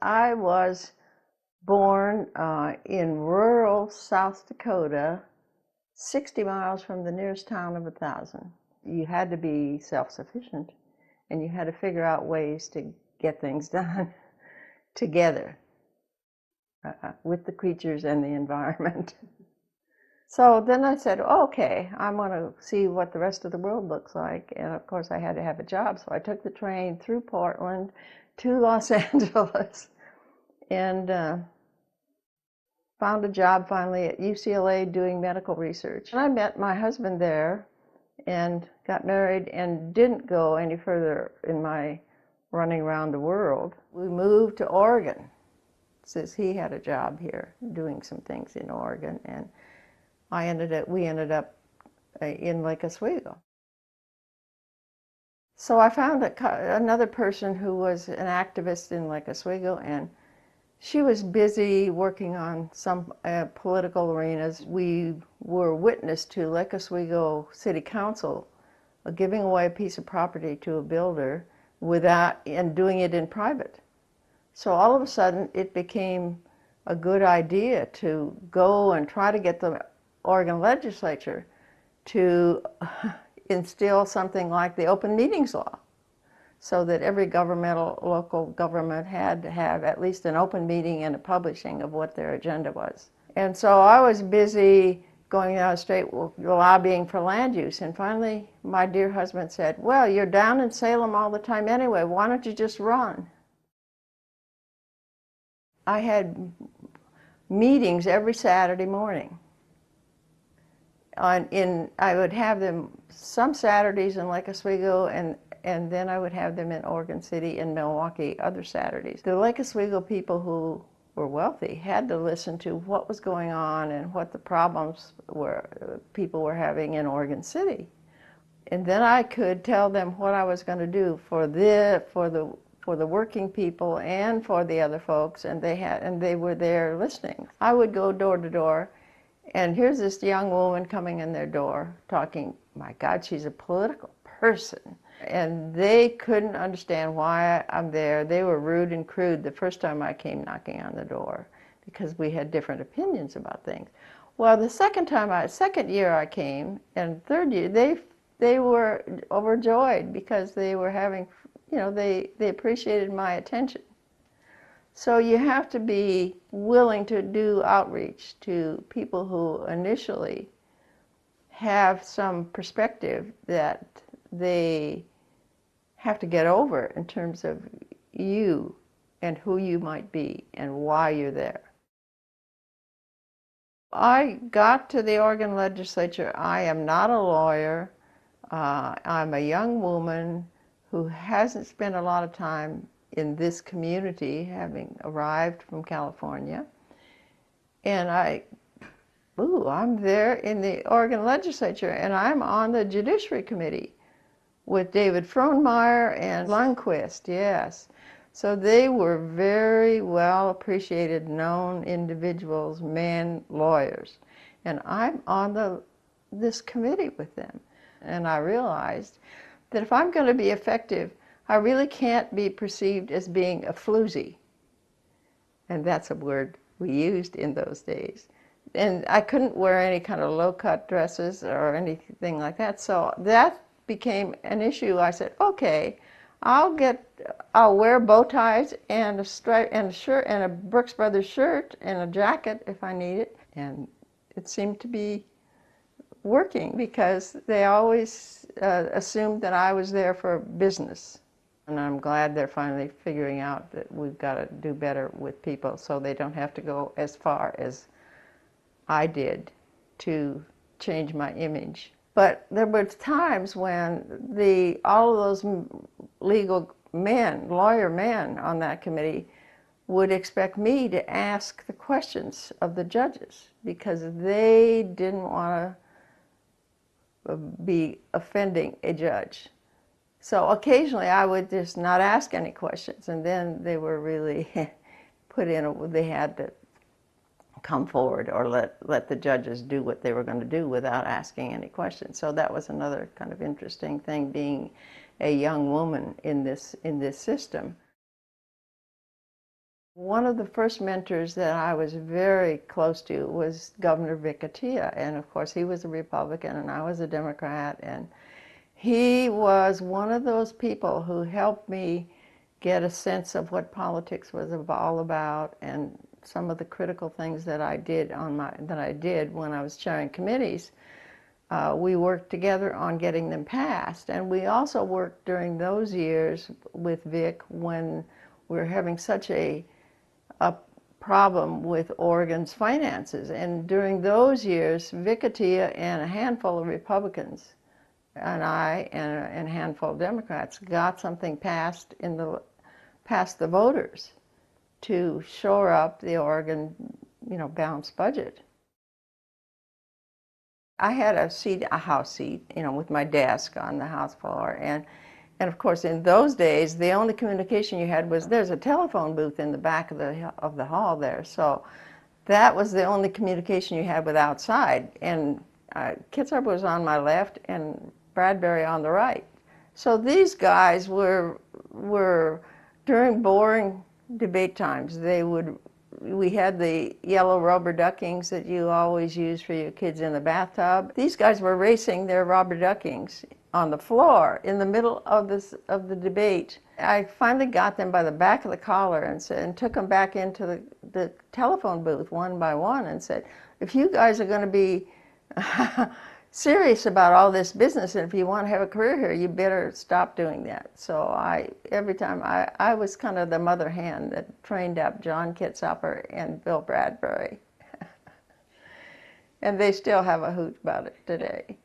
I was born in rural South Dakota, 60 miles from the nearest town of 1,000. You had to be self-sufficient, and you had to figure out ways to get things done together with the creatures and the environment. So then I said, okay, I'm going to see what the rest of the world looks like. And of course, I had to have a job. So I took the train through Portland to Los Angeles and found a job finally at UCLA doing medical research. And I met my husband there and got married and didn't go any further in my running around the world. We moved to Oregon since he had a job here doing some things in Oregon, and we ended up in Lake Oswego. So I found another person who was an activist in Lake Oswego, and she was busy working on some political arenas. We were witness to Lake Oswego City Council giving away a piece of property to a builder and doing it in private. So all of a sudden it became a good idea to go and try to get the Oregon legislature to instill something like the open meetings law, so that every local government had to have at least an open meeting and a publishing of what their agenda was. And so I was busy going down the street lobbying for land use, and finally my dear husband said, well, you're down in Salem all the time anyway, why don't you just run? I had meetings every Saturday morning. I would have them some Saturdays in Lake Oswego, and then I would have them in Oregon City and Milwaukie other Saturdays. The Lake Oswego people who were wealthy had to listen to what was going on and what the problems people were having in Oregon City. And then I could tell them what I was going to do for the working people and for the other folks, and they were there listening. I would go door to door, and here's this young woman coming in their door talking, my God, she's a political person. And they couldn't understand why I'm there. They were rude and crude the first time I came knocking on the door because we had different opinions about things. Well, the second year I came, and third year, they were overjoyed because they were having, they appreciated my attention. So you have to be willing to do outreach to people who initially have some perspective that they have to get over in terms of you and who you might be and why you're there. I got to the Oregon legislature. I am not a lawyer. I'm a young woman who hasn't spent a lot of time in this community, having arrived from California. And I'm there in the Oregon legislature, and I'm on the Judiciary Committee with David Frohnmeyer and Lundquist, yes. So they were very well appreciated, known individuals, men, lawyers. And I'm on this committee with them. And I realized that if I'm going to be effective, I really can't be perceived as being a floozy. And that's a word we used in those days. And I couldn't wear any kind of low-cut dresses or anything like that. So that became an issue. I said, okay, I'll wear bow ties and a stripe and a shirt and a Brooks Brothers shirt and a jacket if I need it. And it seemed to be working because they always assumed that I was there for business. And I'm glad they're finally figuring out that we've got to do better with people so they don't have to go as far as I did to change my image. But there were times when all of those lawyer men on that committee would expect me to ask the questions of the judges because they didn't want to be offending a judge. So occasionally I would just not ask any questions, and then they were really they had to come forward or let the judges do what they were going to do without asking any questions. So that was another kind of interesting thing, being a young woman in this system. One of the first mentors that I was very close to was Governor Vicatia, and of course he was a Republican and I was a Democrat, and he was one of those people who helped me get a sense of what politics was all about, and some of the critical things that I did when I was chairing committees. We worked together on getting them passed, and we also worked during those years with Vic when we were having such a problem with Oregon's finances. And during those years, Vicatia and a handful of Republicans and I and a handful of Democrats got something passed past the voters to shore up the Oregon, balanced budget. I had a house seat, with my desk on the house floor, and of course, in those days, the only communication you had was there's a telephone booth in the back of the hall there. So that was the only communication you had with outside. And Kitzhaber was on my left and Bradbury on the right. So these guys were during boring debate times, we had the yellow rubber duckings that you always use for your kids in the bathtub. These guys were racing their rubber duckings on the floor in the middle of the debate. I finally got them by the back of the collar and took them back into the telephone booth one by one and said, if you guys are going to be serious about all this business, and if you want to have a career here, you better stop doing that. So every time I was kind of the mother hen that trained up John Kitzhaber and Bill Bradbury. And they still have a hoot about it today.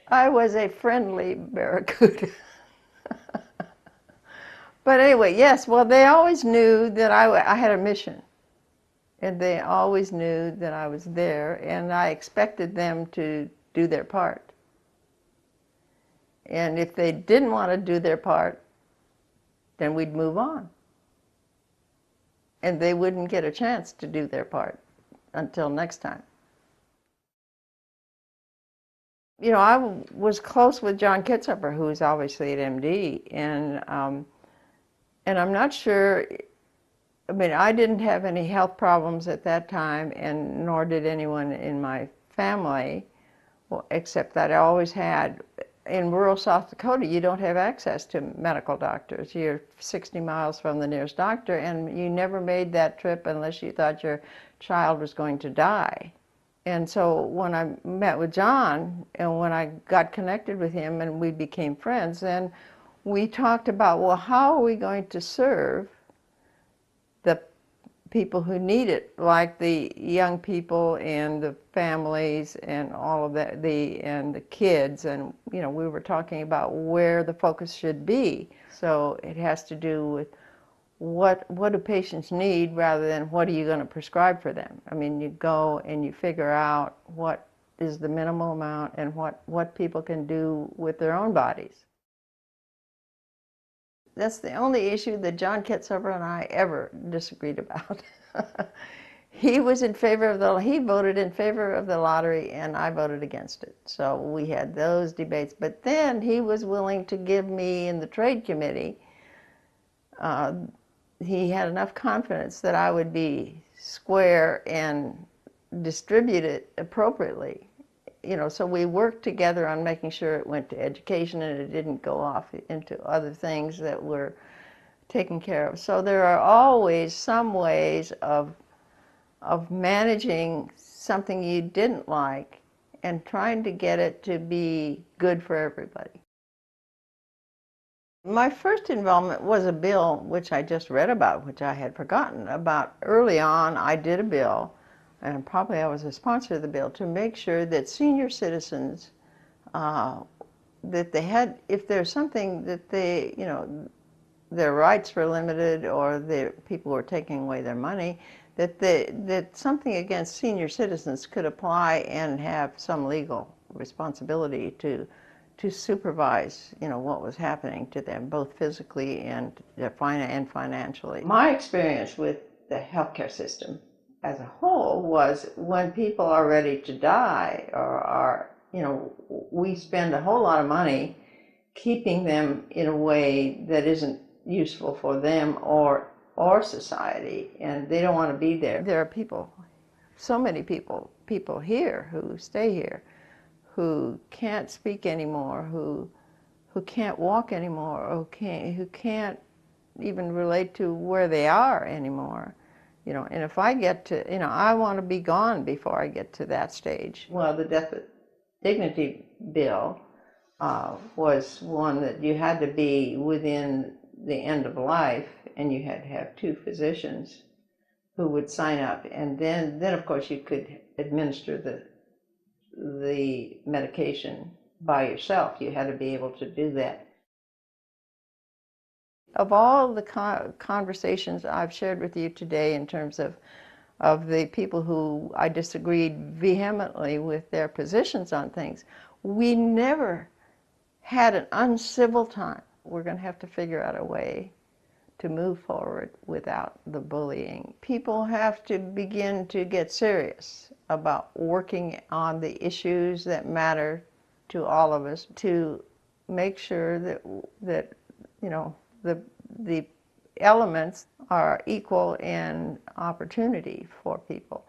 I was a friendly barracuda. But anyway, yes, well, they always knew that I had a mission. And they always knew that I was there, and I expected them to do their part. And if they didn't want to do their part, then we'd move on. And they wouldn't get a chance to do their part until next time. I was close with John Kitzhaber, who was obviously at MD, and I'm not sure. I mean, I didn't have any health problems at that time, and nor did anyone in my family, except that I always had. In rural South Dakota, you don't have access to medical doctors. You're 60 miles from the nearest doctor, and you never made that trip unless you thought your child was going to die. And so when I met with John, and when I got connected with him and we became friends, then we talked about, well, how are we going to serve the people who need it, like the young people and the families and all of that, and the kids, and we were talking about where the focus should be. So it has to do with what do patients need rather than what are you going to prescribe for them. I mean, you go and you figure out what is the minimal amount and what people can do with their own bodies. That's the only issue that John Kitzhaber and I ever disagreed about. He was in favor of he voted in favor of the lottery, and I voted against it. So we had those debates. But then he was willing to give me in the trade committee, he had enough confidence that I would be square and distribute it appropriately. So we worked together on making sure it went to education and it didn't go off into other things that were taken care of. So there are always some ways of managing something you didn't like and trying to get it to be good for everybody. My first involvement was a bill which I just read about, which I had forgotten about. Early on, I did a bill, and probably I was a sponsor of the bill, to make sure that senior citizens, that they had, if there's something that they, their rights were limited or people were taking away their money, that something against senior citizens could apply and have some legal responsibility to supervise, what was happening to them, both physically and financially. My experience with the healthcare system as a whole was when people are ready to die or are, we spend a whole lot of money keeping them in a way that isn't useful for them or or society, and they don't want to be there. There are people, so many people here who stay here, who can't speak anymore, who can't walk anymore, or who can't even relate to where they are anymore. You know, and if I get to, you know, I want to be gone before I get to that stage. Well, the death with dignity bill was one that you had to be within the end of life, and you had to have 2 physicians who would sign up, and then of course you could administer the medication by yourself. You had to be able to do that. Of all the conversations I've shared with you today in terms of the people who I disagreed vehemently with their positions on things, we never had an uncivil time. We're going to have to figure out a way to move forward without the bullying. People have to begin to get serious about working on the issues that matter to all of us, to make sure that you know, the elements are equal in opportunity for people.